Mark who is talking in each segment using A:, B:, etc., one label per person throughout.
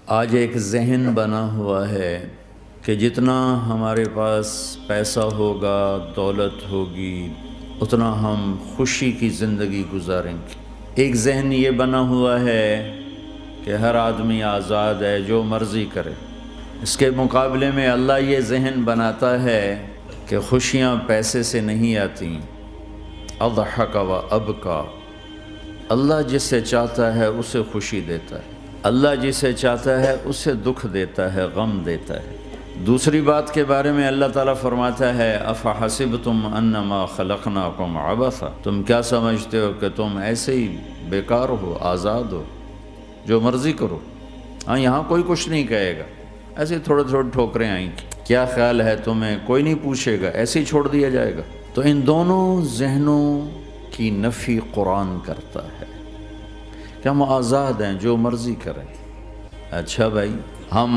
A: آج ایک ذہن بنا ہوا ہے کہ جتنا ہمارے پاس پیسہ ہوگا، دولت ہوگی، اتنا ہم خوشی کی زندگی گزاریں گے۔ ایک ذہن یہ بنا ہوا ہے کہ ہر آدمی آزاد ہے، جو مرضی کرے۔ اس کے مقابلے میں اللہ یہ ذہن بناتا ہے کہ خوشیاں پیسے سے نہیں آتی۔ اضحک و ابکا، اللہ جسے چاہتا ہے اسے خوشی دیتا ہے، اللہ جسے چاہتا ہے اسے دکھ دیتا ہے، غم دیتا ہے۔ دوسری بات کے بارے میں اللہ تعالیٰ فرماتا ہے افحسبتم انما خلقناکم عبثا، تم کیا سمجھتے ہو کہ تم ایسے ہی بیکار ہو، آزاد ہو، جو مرضی کرو۔ ہاں، یہاں کوئی کچھ نہیں کہے گا، ایسے تھوڑے تھوڑے ٹھوکریں آئیں گی، کیا خیال ہے تمہیں، کوئی نہیں پوچھے گا، ایسے ہی چھوڑ دیا جائے گا۔ تو ان دونوں ذہنوں کی نفی قرآن کرتا ہے کہ ہم آزاد ہیں، جو مرضی کریں۔ اچھا بھائی، ہم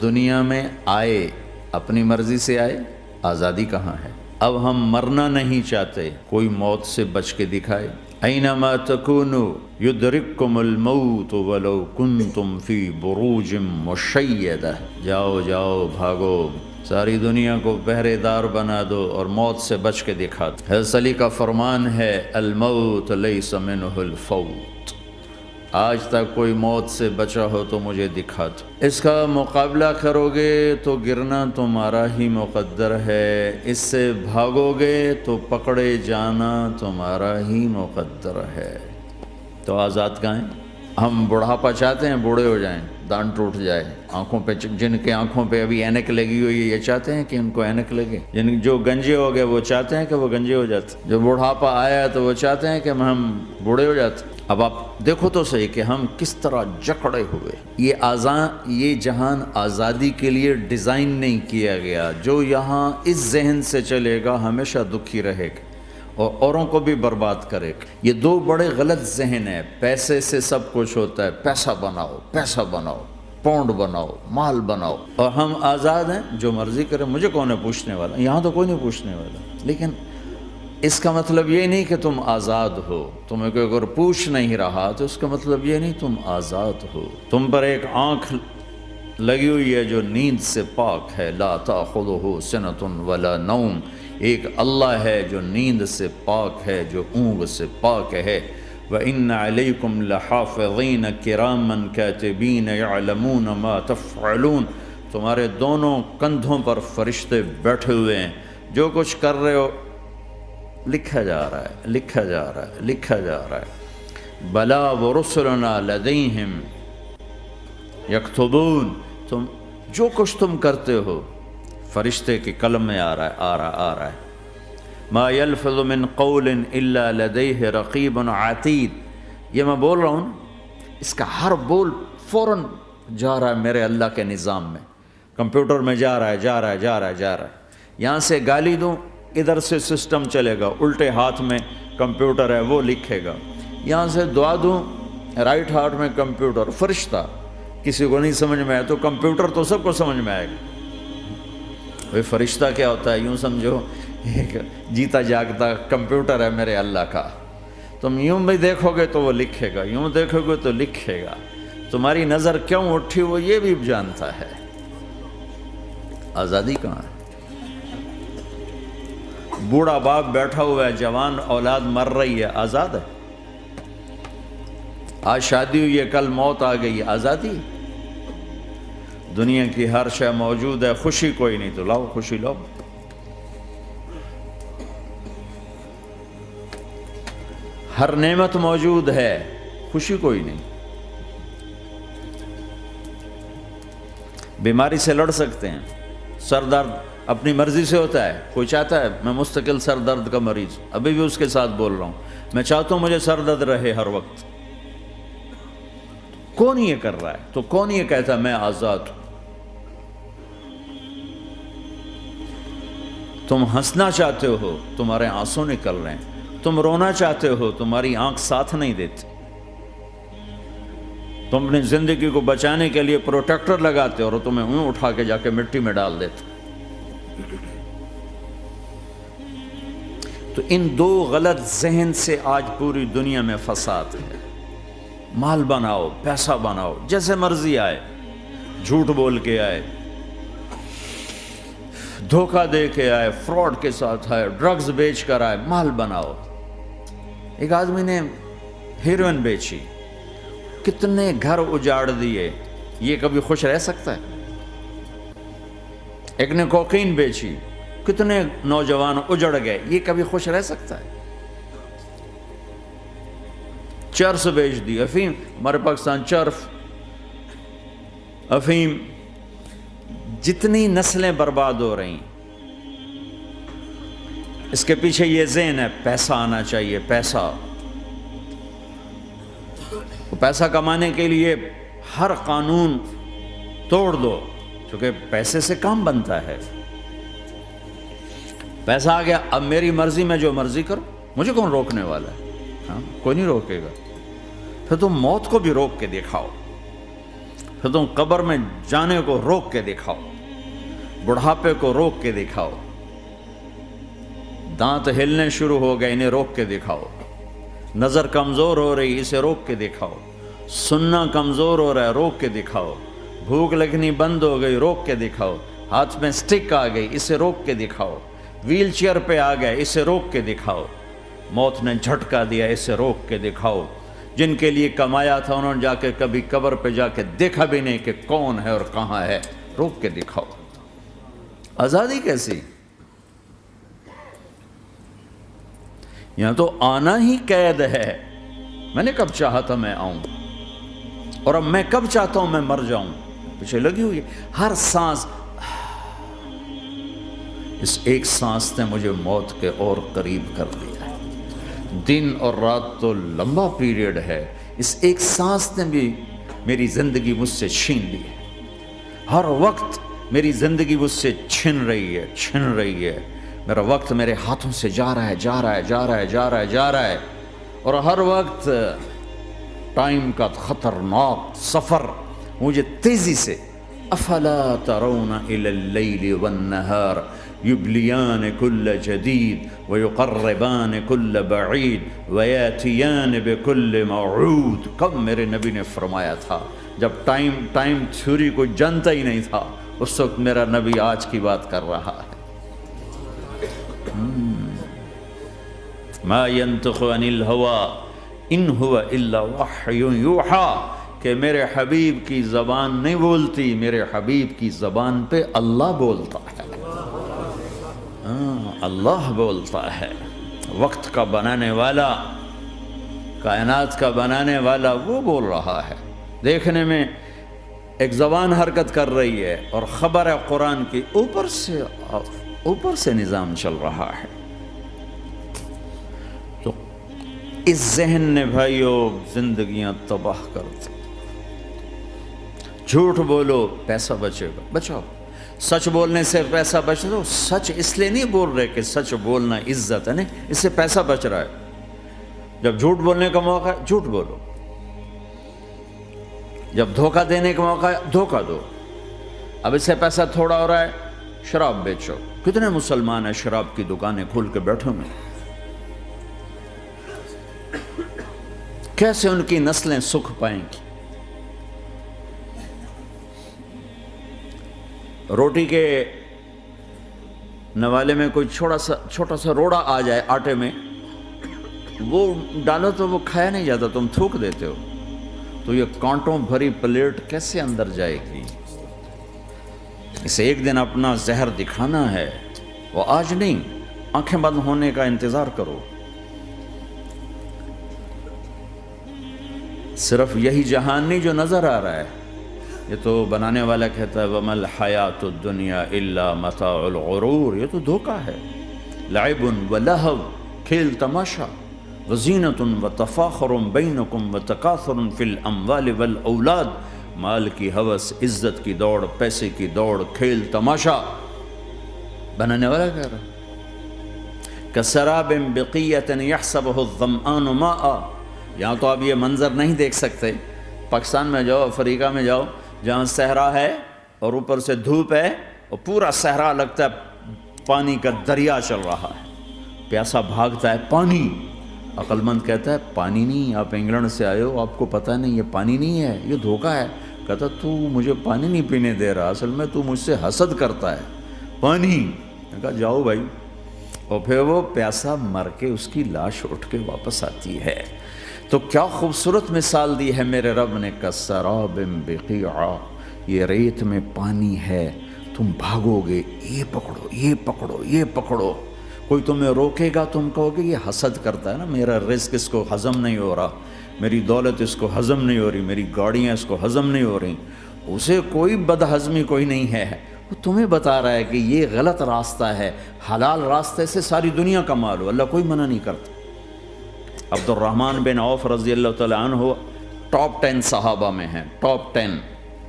A: دنیا میں آئے اپنی مرضی سے آئے، آزادی کہاں ہے؟ اب ہم مرنا نہیں چاہتے، کوئی موت سے بچ کے دکھائے۔ اینما تکونوا یدرککم الموت ولو کنتم فی بروج مشیدہ، جاؤ جاؤ بھاگو، ساری دنیا کو پہرے دار بنا دو اور موت سے بچ کے دکھا دو۔ حضرت علی کا فرمان ہے الموت لیس منہ الفوت، آج تک کوئی موت سے بچا ہو تو مجھے دکھا دو۔ اس کا مقابلہ کرو گے تو گرنا تمہارا ہی مقدر ہے، اس سے بھاگو گے تو پکڑے جانا تمہارا ہی مقدر ہے۔ تو آزاد کہاں ہیں؟ ہم بڑھاپا چاہتے ہیں، بوڑھے ہو جائیں، دان ٹوٹ جائے، آنکھوں پہ، جن کے آنکھوں پہ ابھی اینک لگی ہوئی ہے یہ چاہتے ہیں کہ ان کو اینک لگے، جو گنجے ہو گئے وہ چاہتے ہیں کہ وہ گنجے ہو جاتے، جو بڑھاپا آیا تو وہ چاہتے ہیں کہ ہم بوڑھے ہو جاتے۔ اب آپ دیکھو تو صحیح کہ ہم کس طرح جکڑے ہوئے۔ یہ جہان آزادی کے لیے ڈیزائن نہیں کیا گیا۔ جو یہاں اس ذہن سے چلے گا ہمیشہ دکھی رہے گا اور اوروں کو بھی برباد کرے گا۔ یہ دو بڑے غلط ذہن ہیں۔ پیسے سے سب کچھ ہوتا ہے، پیسہ بناؤ، پیسہ بناؤ، پاؤنڈ بناؤ، مال بناؤ، اور ہم آزاد ہیں، جو مرضی کریں، مجھے کون ہے پوچھنے والا؟ یہاں تو کوئی نہیں پوچھنے والا۔ لیکن اس کا مطلب یہ نہیں کہ تم آزاد ہو، تمہیں کوئی اگر پوچھ نہیں رہا تو اس کا مطلب یہ نہیں تم آزاد ہو۔ تم پر ایک آنکھ لگی ہوئی ہے جو نیند سے پاک ہے، لا تأخذہ سنۃ ولا نوم، ایک اللہ ہے جو نیند سے پاک ہے، جو اونگ سے پاک ہے۔ وَإِنَّ عَلَيْكُمْ لَحَافِظِينَ كِرَامًا كَاتِبِينَ يَعْلَمُونَ مَا تَفْعَلُونَ، تمہارے دونوں کندھوں پر فرشتے بیٹھے ہوئے ہیں، جو کچھ کر رہے ہو لکھا جا رہا ہے، لکھا جا رہا ہے، لکھا جا رہا ہے۔ بلا ورسلنا لدیہم یکتبون، تم جو کچھ تم کرتے ہو فرشتے کے قلم میں آ رہا ہے۔ ما یلفظ من قول الا لدیہ رقیب عتید، یہ میں بول رہا ہوں، اس کا ہر بول فوراً جا رہا ہے میرے اللہ کے نظام میں، کمپیوٹر میں جا رہا ہے، جا رہا ہے، جا رہا ہے، جا رہا ہے۔ یہاں سے گالی دوں، ادھر سے سسٹم چلے گا، الٹے ہاتھ میں کمپیوٹر ہے وہ لکھے گا۔ یہاں سے دعا دوں، رائٹ ہاتھ میں کمپیوٹر، فرشتہ، کسی کو نہیں سمجھ میں آئے تو کمپیوٹر تو سب کو سمجھ میں آئے گا۔ وہ فرشتہ کیا ہوتا ہے؟ یوں سمجھو ایک جیتا جاگتا کمپیوٹر ہے میرے اللہ کا، تم یوں بھی دیکھو گے تو وہ لکھے گا، یوں دیکھو گے تو لکھے گا، تمہاری نظر کیوں اٹھی وہ یہ بھی جانتا ہے۔ آزادی کہاں ہے؟ بوڑھا باپ بیٹھا ہوا ہے، جوان اولاد مر رہی ہے، آزاد ہے؟ آج شادی ہوئی ہے، کل موت آ گئی، آزادی؟ دنیا کی ہر شے موجود ہے، خوشی کوئی نہیں، تو لاؤ خوشی لاؤ۔ ہر نعمت موجود ہے، خوشی کوئی نہیں۔ بیماری سے لڑ سکتے ہیں، سر درد اپنی مرضی سے ہوتا ہے، کوئی چاہتا ہے میں مستقل سر درد کا مریض، ابھی بھی اس کے ساتھ بول رہا ہوں، میں چاہتا ہوں مجھے سر درد رہے ہر وقت۔ کون یہ کر رہا ہے؟ تو کون یہ کہتا ہے میں آزاد ہوں؟ تم ہنسنا چاہتے ہو، تمہارے آنسو نکل رہے ہیں، تم رونا چاہتے ہو، تمہاری آنکھ ساتھ نہیں دیتی، تم اپنی زندگی کو بچانے کے لیے پروٹیکٹر لگاتے ہو اور تمہیں اون اٹھا کے جا کے مٹی میں ڈال دیتے۔ تو ان دو غلط ذہن سے آج پوری دنیا میں فساد ہے۔ مال بناؤ، پیسہ بناؤ، جیسے مرضی آئے، جھوٹ بول کے آئے، دھوکہ دے کے آئے، فراڈ کے ساتھ آئے، ڈرگز بیچ کر آئے، مال بناؤ۔ ایک آدمی نے ہیروئن بیچی، کتنے گھر اجاڑ دیے، یہ کبھی خوش رہ سکتا ہے؟ ایک نے کوکین بیچی، کتنے نوجوان اجڑ گئے، یہ کبھی خوش رہ سکتا ہے؟ چرس بیچ دی، افیم، ہمارے پاکستان چرف، افیم، جتنی نسلیں برباد ہو رہی ہیں، اس کے پیچھے یہ ذہن ہے پیسہ آنا چاہیے، پیسہ۔ پیسہ کمانے کے لیے ہر قانون توڑ دو، کیونکہ پیسے سے کام بنتا ہے۔ پیسہ آ گیا، اب میری مرضی میں جو مرضی کرو، مجھے کون روکنے والا ہے؟ ہاں، کوئی نہیں روکے گا۔ پھر تم موت کو بھی روک کے دکھاؤ، پھر تم قبر میں جانے کو روک کے دکھاؤ، بڑھاپے کو روک کے دکھاؤ، دانت ہلنے شروع ہو گئے، انہیں روک کے دکھاؤ، نظر کمزور ہو رہی، اسے روک کے دکھاؤ، سننا کمزور ہو رہا ہے، روک کے دکھاؤ، بھوک لگنی بند ہو گئی، روک کے دکھاؤ، ہاتھ میں سٹک آ گئی، اسے روک کے دکھاؤ، ویل چیئر پہ آ گئے، اسے روک کے دکھاؤ، موت نے جھٹکا دیا، اسے روک کے دکھاؤ۔ جن کے لیے کمایا تھا انہوں نے جا کے کبھی قبر پہ جا کے دیکھا بھی نہیں کہ کون ہے اور کہاں ہے، روک کے دکھاؤ۔ آزادی کیسی؟ یہاں تو آنا ہی قید ہے۔ میں نے کب چاہا تھا میں آؤں، اور اب میں کب چاہتا ہوں میں مر جاؤں، پیچھے لگی ہوئی ہے۔ ہر سانس، اس ایک سانس نے مجھے موت کے اور قریب کر دیا ہے۔ دن اور رات تو لمبا پیریڈ ہے، اس ایک سانس نے بھی میری زندگی مجھ سے چھین لی ہے۔ ہر وقت میری زندگی مجھ سے چھن رہی ہے۔ میرا وقت میرے ہاتھوں سے جا رہا ہے، اور ہر وقت ٹائم کا خطرناک سفر مجھے تیزی سے، افلا ترون الی اللیل والنہار یبلیان کل جدید ویقربان کل بعید ویاتیان بکل موعود۔ کب میرے نبی نے فرمایا تھا، جب ٹائم تھیوری کو جانتا ہی نہیں تھا، اس وقت میرا نبی آج کی بات کر رہا ہے۔ ما ينطق عن الهوى ان هو الا وحی یوحی، کہ میرے حبیب کی زبان نہیں بولتی، میرے حبیب کی زبان پہ اللہ بولتا ہے۔ اللہ بولتا ہے، وقت کا بنانے والا، کائنات کا بنانے والا وہ بول رہا ہے۔ دیکھنے میں ایک زبان حرکت کر رہی ہے اور خبر ہے قرآن کی، اوپر سے نظام چل رہا ہے۔ تو اس ذہن نے بھائیو زندگیاں تباہ کر دی۔ جھوٹ بولو پیسہ بچے گا، بچاؤ۔ سچ بولنے سے پیسہ بچ دو، سچ اس لیے نہیں بول رہے کہ سچ بولنا عزت ہے، نہیں، اس سے پیسہ بچ رہا ہے۔ جب جھوٹ بولنے کا موقع ہے جھوٹ بولو، جب دھوکہ دینے کا موقع ہے دھوکہ دو۔ اب اس سے پیسہ تھوڑا ہو رہا ہے، شراب بیچو۔ کتنے مسلمان ہیں شراب کی دکانیں کھول کے بیٹھے ہوئے، کیسے ان کی نسلیں سکھ پائیں گی؟ روٹی کے نوالے میں کوئی چھوٹا سا روڑا آ جائے آٹے میں، وہ ڈالو تو وہ کھایا نہیں جاتا، تم تھوک دیتے ہو، تو یہ کانٹوں بھری پلیٹ کیسے اندر جائے گی؟ اسے ایک دن اپنا زہر دکھانا ہے، وہ آج نہیں، آنکھیں بند ہونے کا انتظار کرو۔ صرف یہی جہان نہیں جو نظر آ رہا ہے، یہ تو بنانے والا کہتا ہے وَمَا الْحَيَاةُ الدُّنْيَا إِلَّا مَتَاعُ الْغُرُورِ، یہ تو دھوکہ ہے۔ لَعِبٌ وَلَهْوٌ، کھیل تماشا، وَزِينَةٌ وَتَفَاخُرٌ بَيْنَكُمْ وَتَكَاثُرٌ فِي الْأَمْوَالِ وَالْأَوْلَادِ، مال کی ہوس، عزت کی دوڑ، پیسے کی دوڑ، کھیل تماشا۔ بنانے والا کہہ رہا كَسَرَابٍ بِقِيَّةٍ يَحْسَبُهُ الظَّمْآنُ مَاءً، یہاں تو آپ یہ منظر نہیں دیکھ سکتے۔ پاکستان میں جاؤ، افریقہ میں جاؤ، جہاں صحرا ہے اور اوپر سے دھوپ ہے اور پورا صحرا لگتا ہے پانی کا دریا چل رہا ہے، پیاسا بھاگتا ہے پانی۔ عقل مند کہتا ہے پانی نہیں، آپ انگلینڈ سے آئے ہو، آپ کو پتہ نہیں یہ پانی نہیں ہے، یہ دھوکہ ہے۔ کہتا تو مجھے پانی نہیں پینے دے رہا، اصل میں تو مجھ سے حسد کرتا ہے، پانی۔ میں کہا جاؤ بھائی، اور پھر وہ پیاسا مر کے اس کی لاش اٹھ کے واپس آتی ہے۔ تو کیا خوبصورت مثال دی ہے میرے رب نے، کسراب بقیع، یہ ریت میں پانی ہے، تم بھاگو گے، یہ پکڑو یہ پکڑو یہ پکڑو، کوئی تمہیں روکے گا، تم کہو گے یہ حسد کرتا ہے نا، میرا رزق اس کو ہضم نہیں ہو رہا، میری دولت اس کو ہضم نہیں ہو رہی، میری گاڑیاں اس کو ہضم نہیں ہو رہی، اسے کوئی بدہضمی کوئی نہیں ہے، وہ تمہیں بتا رہا ہے کہ یہ غلط راستہ ہے، حلال راستے سے ساری دنیا کا مال ہو، اللہ کوئی منع نہیں کرتا۔ عبد الرحمن بن عوف رضی اللہ تعالیٰ عنہ ٹاپ 10 صحابہ میں ہیں، ٹاپ 10۔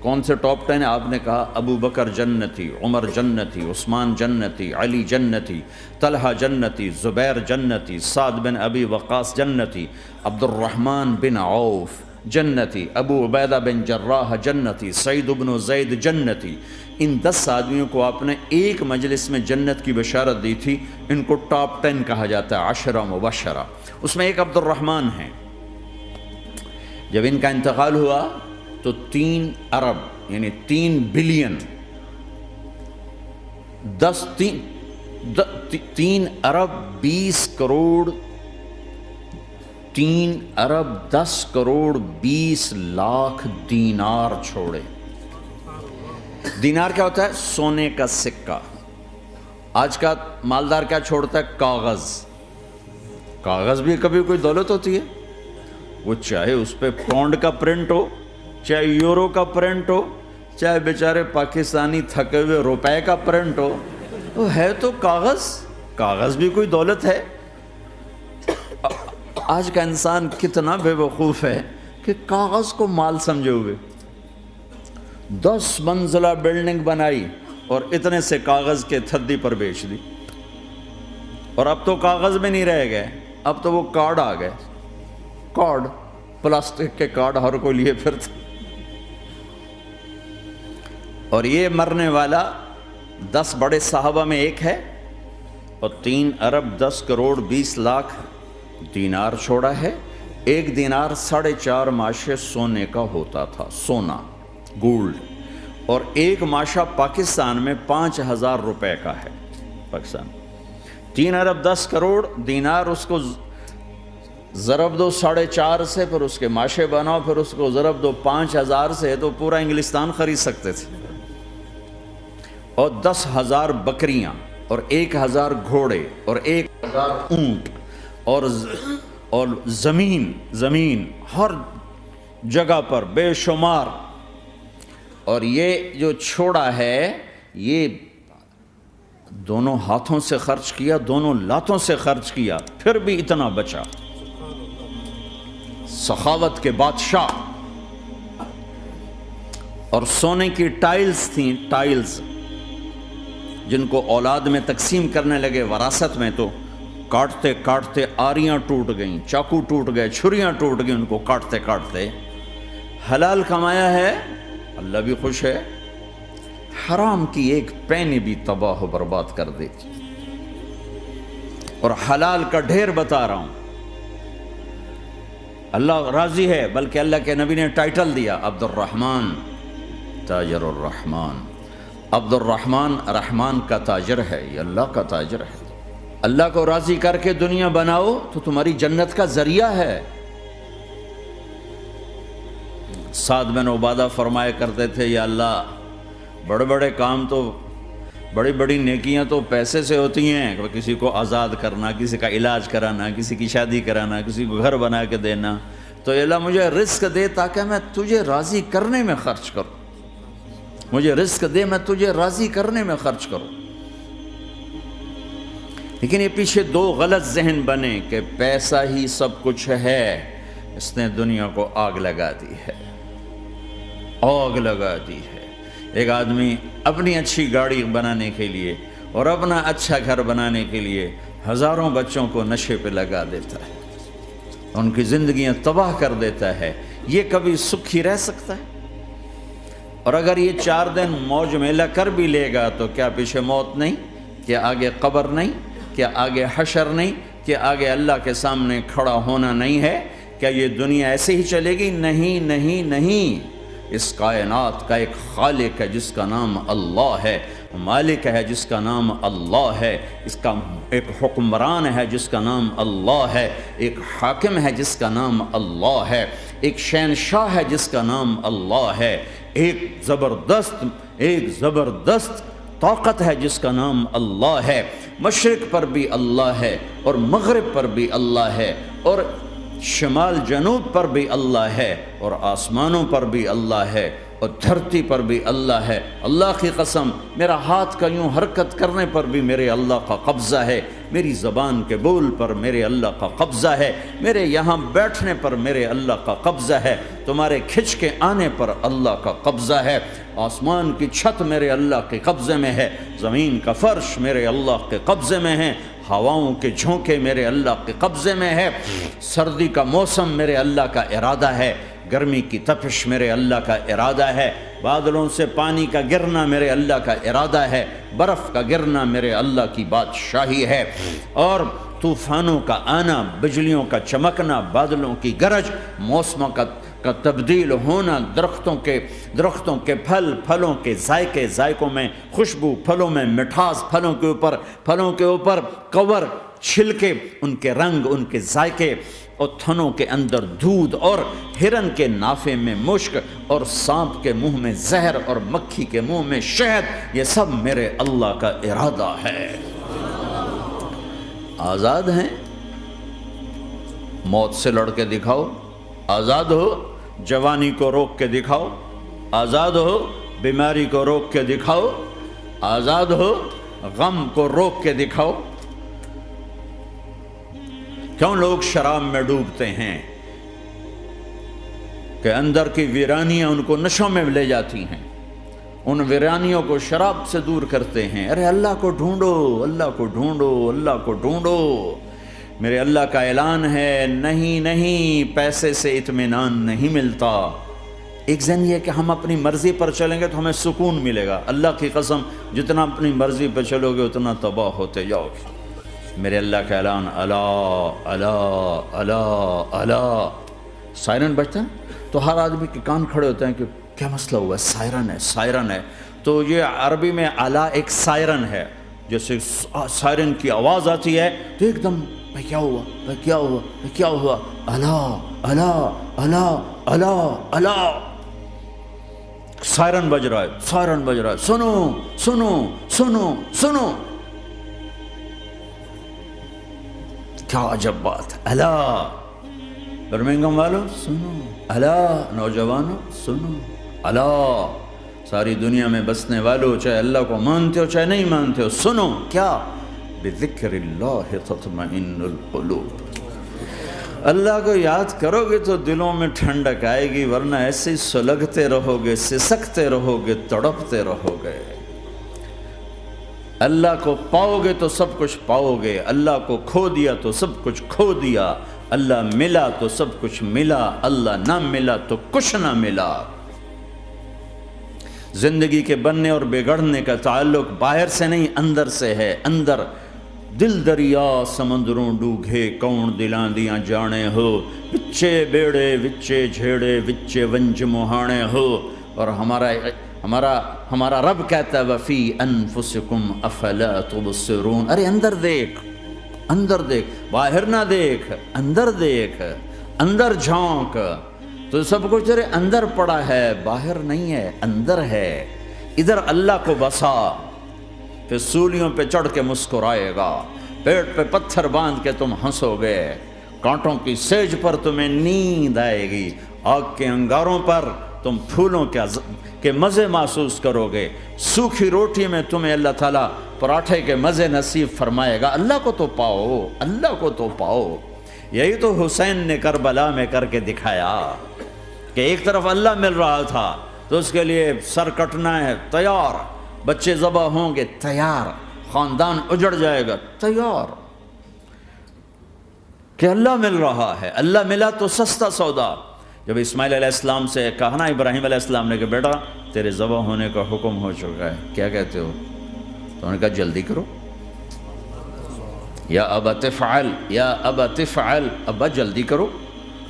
A: کون سے ٹاپ 10 ہیں؟ آپ نے کہا ابو بکر جنتی، عمر جنتی، عثمان جنتی، علی جنتی، طلحہ جنتی، زبیر جنتی، سعد بن ابی وقاص جنتی، عبد الرحمن بن عوف جنتی، ابو عبیدہ بن جراح جنتی، سعید بن زید جنتی۔ ان 10 آدمیوں کو آپ نے ایک مجلس میں جنت کی بشارت دی تھی، ان کو ٹاپ 10 کہا جاتا ہے، 10 مبشرہ۔ اس میں ایک عبد الرحمن ہیں۔ جب ان کا انتقال ہوا تو 3 ارب یعنی 3 بلین 3 ارب 20 کروڑ 3 ارب 10 کروڑ 20 لاکھ دینار چھوڑے۔ دینار کیا ہوتا ہے؟ سونے کا سکہ۔ آج کا مالدار کیا چھوڑتا ہے؟ کاغذ۔ کاغذ بھی کبھی کوئی دولت ہوتی ہے، وہ چاہے اس پہ پاؤنڈ کا پرنٹ ہو، چاہے یورو کا پرنٹ ہو، چاہے بیچارے پاکستانی تھکے ہوئے روپے کا پرنٹ ہو، وہ ہے تو کاغذ۔ کاغذ بھی کوئی دولت ہے۔ آج کا انسان کتنا بے وقوف ہے کہ کاغذ کو مال سمجھے ہوئے 10 منزلہ بلڈنگ بنائی اور اتنے سے کاغذ کے تھدی پر بیچ دی، اور اب تو کاغذ میں نہیں رہ گئے، اب تو وہ کارڈ آ گئے، کارڈ، پلاسٹک کے کارڈ ہر کوئی لیے پھرتا۔ اور یہ مرنے والا 10 بڑے صحابہ میں ایک ہے، اور 3 ارب 10 کروڑ 20 لاکھ دینار چھوڑا ہے۔ ایک دینار 4.5 ماشے سونے کا ہوتا تھا، سونا، گولڈ، اور ایک ماشا پاکستان میں 5,000 روپے کا ہے۔ پاکستان 3 ارب 10 کروڑ دینار، اس کو ضرب دو 4.5 سے، پھر اس کے ماشے بناؤ، پھر اس کو ضرب دو 5,000 سے، تو پورا انگلستان خرید سکتے تھے۔ اور 10,000 بکریاں، اور 1,000 گھوڑے، اور 1,000 اونٹ، اور زمین ہر جگہ پر بے شمار۔ اور یہ جو چھوڑا ہے، یہ دونوں ہاتھوں سے خرچ کیا، دونوں لاتوں سے خرچ کیا، پھر بھی اتنا بچا۔ سخاوت کے بادشاہ۔ اور سونے کی ٹائلز تھیں، ٹائلز، جن کو اولاد میں تقسیم کرنے لگے وراثت میں، تو کاٹتے کاٹتے آریاں ٹوٹ گئیں، چاقو ٹوٹ گئے، چھریاں ٹوٹ گئیں، ان کو کاٹتے کاٹتے۔ حلال کمایا ہے، اللہ بھی خوش ہے، حرام کی ایک پینی بھی تباہ و برباد کر دیتی۔ اور حلال کا ڈھیر بتا رہا ہوں، اللہ راضی ہے، بلکہ اللہ کے نبی نے ٹائٹل دیا عبد الرحمن تاجر الرحمن۔ عبد الرحمن رحمان کا تاجر ہے، یہ اللہ کا تاجر ہے۔ اللہ کو راضی کر کے دنیا بناؤ تو تمہاری جنت کا ذریعہ ہے۔ سعد بن عبادہ فرمایا کرتے تھے، یا اللہ بڑے بڑے کام تو، بڑی بڑی نیکیاں تو پیسے سے ہوتی ہیں، کسی کو آزاد کرنا، کسی کا علاج کرانا، کسی کی شادی کرانا، کسی کو گھر بنا کے دینا، تو اللہ مجھے رزق دے تاکہ میں تجھے راضی کرنے میں خرچ کروں، مجھے رزق دے میں تجھے راضی کرنے میں خرچ کروں۔ لیکن یہ پیچھے 2 غلط ذہن بنے کہ پیسہ ہی سب کچھ ہے، اس نے دنیا کو آگ لگا دی ہے، آگ لگا دی ہے۔ ایک آدمی اپنی اچھی گاڑی بنانے کے لیے اور اپنا اچھا گھر بنانے کے لیے ہزاروں بچوں کو نشے پہ لگا دیتا ہے، ان کی زندگیاں تباہ کر دیتا ہے۔ یہ کبھی سکھی رہ سکتا ہے؟ اور اگر یہ 4 دن موج میلہ کر بھی لے گا تو کیا پیچھے موت نہیں؟ کیا آگے قبر نہیں؟ کیا آگے حشر نہیں؟ کیا آگے اللہ کے سامنے کھڑا ہونا نہیں ہے؟ کیا یہ دنیا ایسے ہی چلے گی؟ نہیں نہیں نہیں، اس کائنات کا ایک خالق ہے جس کا نام اللہ ہے، مالک ہے جس کا نام اللہ ہے، اس کا ایک حکمران ہے جس کا نام اللہ ہے، ایک حاکم ہے جس کا نام اللہ ہے، ایک شہنشاہ ہے جس کا نام اللہ ہے، ایک زبردست طاقت ہے جس کا نام اللہ ہے، مشرق پر بھی اللہ ہے اور مغرب پر بھی اللہ ہے اور شمال جنوب پر بھی اللہ ہے اور آسمانوں پر بھی اللہ ہے اور دھرتی پر بھی اللہ ہے۔ اللہ کی قسم، میرا ہاتھ کا یوں حرکت کرنے پر بھی میرے اللہ کا قبضہ ہے، میری زبان کے بول پر میرے اللہ کا قبضہ ہے، میرے یہاں بیٹھنے پر میرے اللہ کا قبضہ ہے، تمہارے کھچ کے آنے پر اللہ کا قبضہ ہے، آسمان کی چھت میرے اللہ کے قبضے میں ہے، زمین کا فرش میرے اللہ کے قبضے میں ہے، ہواؤں کے جھونکے میرے اللہ کے قبضے میں ہے، سردی کا موسم میرے اللہ کا ارادہ ہے، گرمی کی تپش میرے اللہ کا ارادہ ہے، بادلوں سے پانی کا گرنا میرے اللہ کا ارادہ ہے، برف کا گرنا میرے اللہ کی بادشاہی ہے، اور طوفانوں کا آنا، بجلیوں کا چمکنا، بادلوں کی گرج، موسموں کا تبدیل ہونا، درختوں کے پھلوں کے ذائقوں میں خوشبو، پھلوں میں مٹھاس، پھلوں کے اوپر کور، چھلکے، ان کے رنگ، ان کے ذائقے، اور تھنوں کے اندر دودھ، اور ہرن کے نافے میں مشک، اور سانپ کے منہ میں زہر، اور مکھی کے منہ میں شہد، یہ سب میرے اللہ کا ارادہ ہے۔ آزاد ہیں؟ موت سے لڑ کے دکھاؤ، آزاد ہو، جوانی کو روک کے دکھاؤ، آزاد ہو، بیماری کو روک کے دکھاؤ، آزاد ہو، غم کو روک کے دکھاؤ۔ کیوں لوگ شراب میں ڈوبتے ہیں؟ کہ اندر کی ویرانیاں ان کو نشوں میں لے جاتی ہیں، ان ویرانیوں کو شراب سے دور کرتے ہیں۔ ارے اللہ کو ڈھونڈو، اللہ کو ڈھونڈو، اللہ کو ڈھونڈو۔ میرے اللہ کا اعلان ہے، نہیں پیسے سے اطمینان نہیں ملتا۔ ایک ذہن یہ کہ ہم اپنی مرضی پر چلیں گے تو ہمیں سکون ملے گا۔ اللہ کی قسم، جتنا اپنی مرضی پہ چلو گے اتنا تباہ ہوتے جاؤ گے۔ میرے اللہ کا اعلان، اللہ اللہ اللہ اللہ۔ سائرن بجتا ہے تو ہر آدمی کے کان کھڑے ہوتے ہیں کہ کیا مسئلہ ہوا ہے؟ سائرن ہے۔ تو یہ عربی میں اعلیٰ ایک سائرن ہے، جیسے سائرن کی آواز آتی ہے تو ایک دم کیا ہوا؟ اللہ اللہ اللہ اللہ اللہ، سائرن بج رہا ہے، سنو سنو سنو سنو۔ کیا عجب بات ہے! اللہ برمنگم والوں سنو، اللہ نوجوانوں سنو، اللہ ساری دنیا میں بسنے والوں، چاہے اللہ کو مانتے ہو چاہے نہیں مانتے ہو، سنو۔ کیا؟ بذکر اللہ تطمئن القلوب۔ اللہ کو یاد کرو گے تو دلوں میں ٹھنڈک آئے گی، ورنہ ایسے ہی سلگتے رہو گے، سسکتے رہو گے، تڑپتے رہو گے۔ اللہ کو پاؤ گے تو سب کچھ پاؤ گے، اللہ کو کھو دیا تو سب کچھ کھو دیا، اللہ ملا تو سب کچھ ملا، اللہ نہ ملا تو کچھ نہ ملا۔ زندگی کے بننے اور بگڑنے کا تعلق باہر سے نہیں اندر سے ہے۔ اندر دل دریا سمندروں ڈوگھے، کون دلاں دیاں جانے ہو، وچے بیڑے وچے جھیڑے وچے ونج مہانے ہو۔ اور ہمارا رب کہتا ہے وفی انفسکم افلا تبصرون۔ ارے اندر دیکھ، باہر نہ دیکھ، اندر جھانک، تو سب کچھ تیرے اندر پڑا ہے، باہر نہیں ہے، اندر ہے۔ ادھر اللہ کو بسا، پھر سولیوں پہ چڑھ کے مسکرائے گا، پیٹ پہ پتھر باندھ کے تم ہنسو گے، کانٹوں کی سیج پر تمہیں نیند آئے گی، آگ کے انگاروں پر تم پھولوں کے مزے محسوس کرو گے، سوکھی روٹی میں تمہیں اللہ تعالیٰ پراٹھے کے مزے نصیب فرمائے گا۔ اللہ کو تو پاؤ، اللہ کو تو پاؤ۔ یہی تو حسین نے کربلا میں کر کے دکھایا کہ ایک طرف اللہ مل رہا تھا تو اس کے لیے سر کٹنا ہے، تیار، بچے ذبح ہوں گے، تیار، خاندان اجڑ جائے گا، تیار، کہ اللہ مل رہا ہے۔ اللہ ملا تو سستا سودا۔ جب اسماعیل علیہ السلام سے کہا نا ابراہیم علیہ السلام نے کہ بیٹا تیرے ذبح ہونے کا حکم ہو چکا ہے، کیا کہتے ہو؟ تو انہوں نے کہا جلدی کرو، یا ابا تفعل، یا ابا تفعل، ابا جلدی کرو،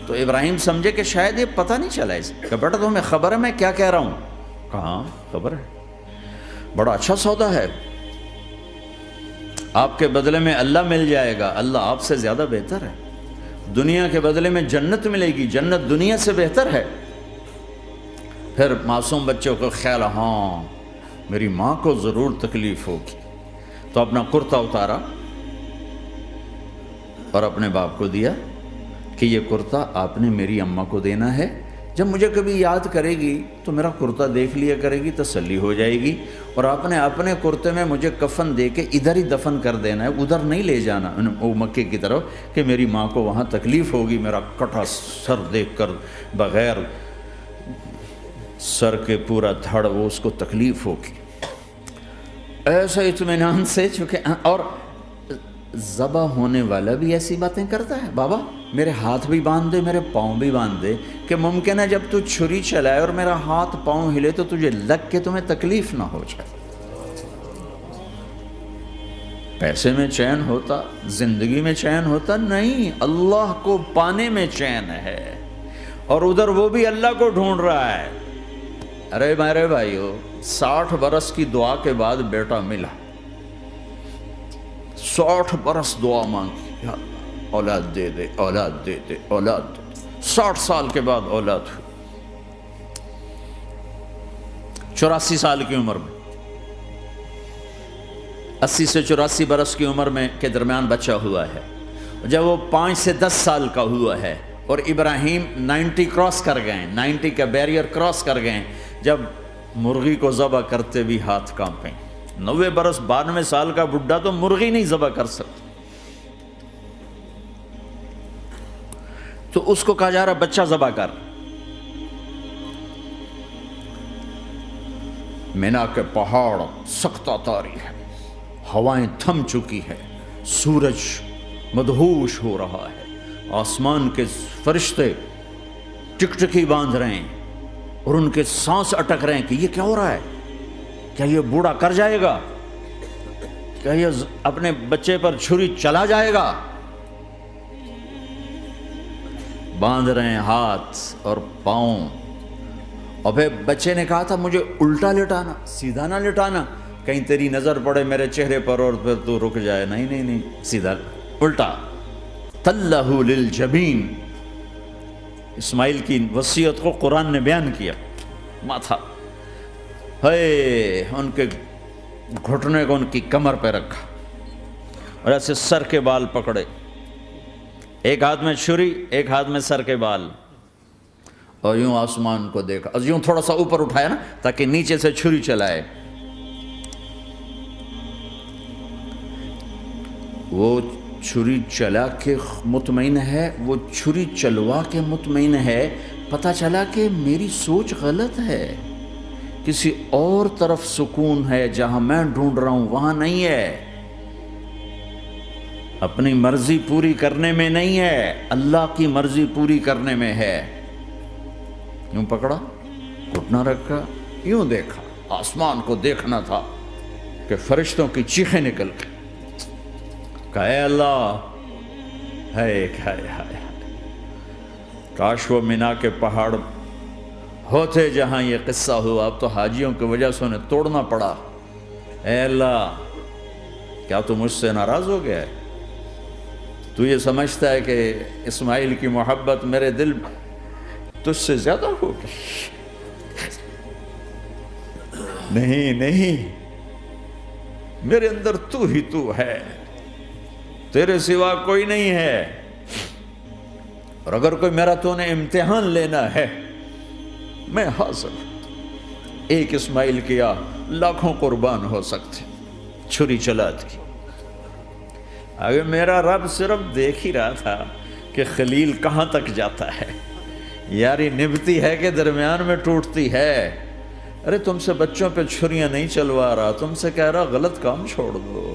A: تو ابراہیم سمجھے کہ شاید یہ پتہ نہیں چلا اسے کہ بیٹا تمہیں خبر ہے میں کیا کہہ رہا ہوں؟ کہاں خبر ہے، بڑا اچھا سودا ہے، آپ کے بدلے میں اللہ مل جائے گا، اللہ آپ سے زیادہ بہتر ہے، دنیا کے بدلے میں جنت ملے گی، جنت دنیا سے بہتر ہے۔ پھر معصوم بچوں کو خیال، ہاں میری ماں کو ضرور تکلیف ہوگی، تو اپنا کرتا اتارا اور اپنے باپ کو دیا کہ یہ کرتا آپ نے میری اماں کو دینا ہے، جب مجھے کبھی یاد کرے گی تو میرا کرتا دیکھ لیا کرے گی، تسلی ہو جائے گی، اور آپ نے اپنے کرتے میں مجھے کفن دے کے ادھر ہی دفن کر دینا ہے، ادھر نہیں لے جانا وہ مکے کی طرف کہ میری ماں کو وہاں تکلیف ہوگی، میرا کٹا سر دیکھ کر بغیر سر کے پورا دھڑ وہ اس کو تکلیف ہوگی۔ ایسا اطمینان سے، چونکہ اور ذبح ہونے والا بھی ایسی باتیں کرتا ہے، بابا میرے ہاتھ بھی باندھ دے، میرے پاؤں بھی باندھ دے، کہ ممکن ہے جب تو چھری چلائے اور میرا ہاتھ پاؤں ہلے تو تجھے لگ کے تمہیں تکلیف نہ ہو جائے۔ پیسے میں چین ہوتا، زندگی میں چین ہوتا نہیں، اللہ کو پانے میں چین ہے، اور ادھر وہ بھی اللہ کو ڈھونڈ رہا ہے۔ ارے میرے بھائیو، 60 برس کی دعا کے بعد بیٹا ملا، 60 برس دعا مانگی، یا اللہ اولاد دے دے، اولاد دے دے، اولاد دے دے، 60 سال کے بعد اولاد ہوئی، 84 سال کی عمر میں، 80 سے 84 برس کی عمر میں کے درمیان بچہ ہوا ہے۔ جب وہ 5 سے 10 سال کا ہوا ہے اور ابراہیم 90 کراس کر گئے، 90 کا بیریئر کراس کر گئے، جب مرغی کو ذبح کرتے بھی ہاتھ کانپیں، 90 برس 92 سال کا بڈھا تو مرغی نہیں ذبح کر سکتا، تو اس کو کہا جا رہا بچہ ذبح کر۔ مینا کے پہاڑ سختہ تاری ہے، ہوائیں تھم چکی ہے، سورج مدہوش ہو رہا ہے، آسمان کے فرشتے ٹکٹکی باندھ رہے ہیں اور ان کے سانس اٹک رہے ہیں کہ یہ کیا ہو رہا ہے، کیا یہ بوڑھا کر جائے گا، کیا یہ اپنے بچے پر چھری چلا جائے گا؟ باندھ رہے ہیں ہاتھ اور پاؤں، اور پھر بچے نے کہا تھا مجھے الٹا لٹانا، سیدھا نہ لٹانا، کہیں تیری نظر پڑے میرے چہرے پر اور پھر تو رک جائے، نہیں نہیں نہیں، سیدھا الٹا۔ تلہ للجبین، اسماعیل کی وصیت کو قرآن نے بیان کیا، ماتھا ہے ان کے گھٹنے کو ان کی کمر پہ رکھا اور ایسے سر کے بال پکڑے، ایک ہاتھ میں چھری، ایک ہاتھ میں سر کے بال، اور یوں آسمان کو دیکھا، اور یوں تھوڑا سا اوپر اٹھایا نا تاکہ نیچے سے چھری چلائے۔ وہ چھری چلا کے مطمئن ہے، وہ چھری چلوا کے مطمئن ہے، پتہ چلا کہ میری سوچ غلط ہے، کسی اور طرف سکون ہے، جہاں میں ڈھونڈ رہا ہوں وہاں نہیں ہے، اپنی مرضی پوری کرنے میں نہیں ہے، اللہ کی مرضی پوری کرنے میں ہے۔ یوں پکڑا، گھٹنا رکھا، یوں دیکھا، آسمان کو دیکھنا تھا کہ فرشتوں کی چیخیں نکل گئی، کہا اے اللہ، ہائے ہائے ہائے، کاش وہ مینا کے پہاڑ ہوتے جہاں یہ قصہ ہوا، اب تو حاجیوں کی وجہ سے انہیں توڑنا پڑا۔ اے اللہ، کیا تو مجھ سے ناراض ہو گیا ہے؟ تو یہ سمجھتا ہے کہ اسماعیل کی محبت میرے دل تجھ سے زیادہ ہوگی؟ نہیں نہیں، میرے اندر تو ہی تو ہے، تیرے سوا کوئی نہیں ہے، اور اگر کوئی میرا تو نے امتحان لینا ہے میں حاضر، ایک اسماعیل کیا لاکھوں قربان ہو سکتے، چھری چلا دی۔ اگر میرا رب صرف دیکھ ہی رہا تھا کہ خلیل کہاں تک جاتا ہے، یاری نبھتی ہے کہ درمیان میں ٹوٹتی ہے۔ ارے تم سے بچوں پہ چھریاں نہیں چلوا رہا، تم سے کہہ رہا غلط کام چھوڑ دو،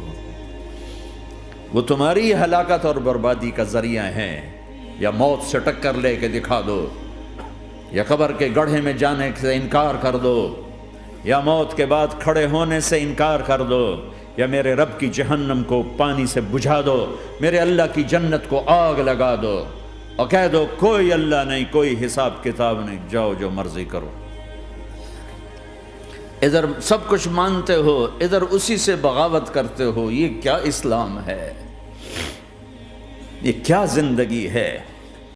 A: وہ تمہاری ہلاکت اور بربادی کا ذریعہ ہیں، یا موت سے ٹکر لے کے دکھا دو، یا قبر کے گڑھے میں جانے سے انکار کر دو، یا موت کے بعد کھڑے ہونے سے انکار کر دو، یا میرے رب کی جہنم کو پانی سے بجھا دو، میرے اللہ کی جنت کو آگ لگا دو۔ اور کہہ دو کوئی اللہ نہیں، کوئی حساب کتاب نہیں، جاؤ جو مرضی کرو۔ ادھر سب کچھ مانتے ہو، ادھر اسی سے بغاوت کرتے ہو۔ یہ کیا اسلام ہے؟ یہ کیا زندگی ہے؟